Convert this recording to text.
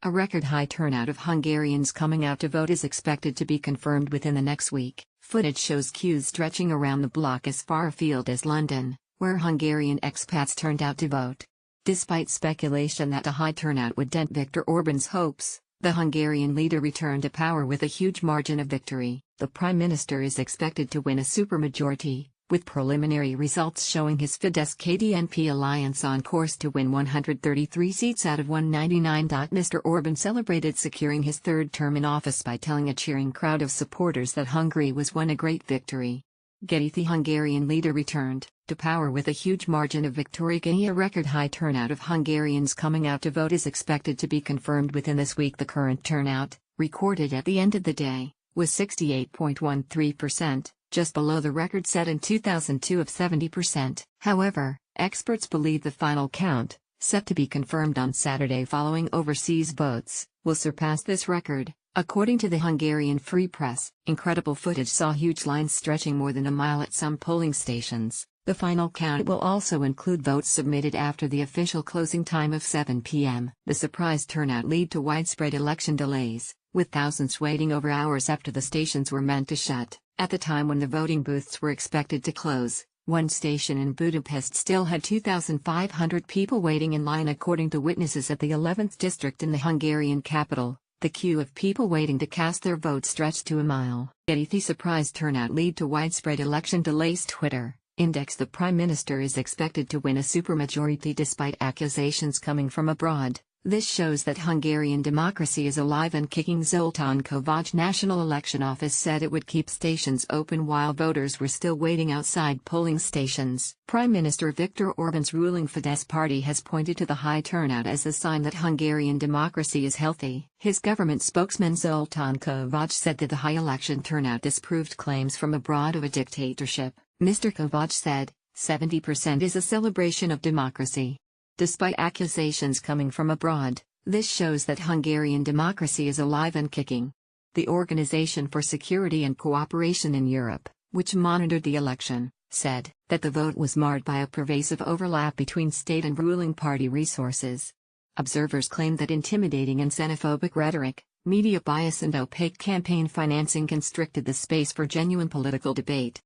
A record-high turnout of Hungarians coming out to vote is expected to be confirmed within the next week. Footage shows queues stretching around the block as far afield as London, where Hungarian expats turned out to vote. Despite speculation that a high turnout would dent Viktor Orban's hopes, the Hungarian leader returned to power with a huge margin of victory. The prime minister is expected to win a supermajority, with preliminary results showing his Fidesz-KDNP alliance on course to win 133 seats out of 199. Mr. Orban celebrated securing his third term in office by telling a cheering crowd of supporters that Hungary was won a great victory. Getty: the Hungarian leader returned to power with a huge margin of victory. A record-high turnout of Hungarians coming out to vote is expected to be confirmed within this week. The current turnout, recorded at the end of the day, was 68.13%. Just below the record set in 2002 of 70%. However, experts believe the final count, set to be confirmed on Saturday following overseas votes, will surpass this record, according to the Hungarian Free Press. Incredible footage saw huge lines stretching more than a mile at some polling stations. The final count will also include votes submitted after the official closing time of 7 p.m. The surprise turnout led to widespread election delays, with thousands waiting over hours after the stations were meant to shut. At the time when the voting booths were expected to close, one station in Budapest still had 2,500 people waiting in line, according to witnesses at the 11th district in the Hungarian capital. The queue of people waiting to cast their votes stretched to a mile. Getty: the surprise turnout led to widespread election delays. Twitter index: the prime minister is expected to win a supermajority despite accusations coming from abroad. This shows that Hungarian democracy is alive and kicking. Zoltán Kovács National Election Office said it would keep stations open while voters were still waiting outside polling stations. Prime Minister Viktor Orban's ruling Fidesz party has pointed to the high turnout as a sign that Hungarian democracy is healthy. His government spokesman Zoltán Kovács said that the high election turnout disproved claims from abroad of a dictatorship. Mr. Kovács said, 70% is a celebration of democracy. Despite accusations coming from abroad, this shows that Hungarian democracy is alive and kicking. The Organization for Security and Cooperation in Europe, which monitored the election, said that the vote was marred by a pervasive overlap between state and ruling party resources. Observers claimed that intimidating and xenophobic rhetoric, media bias and opaque campaign financing constricted the space for genuine political debate.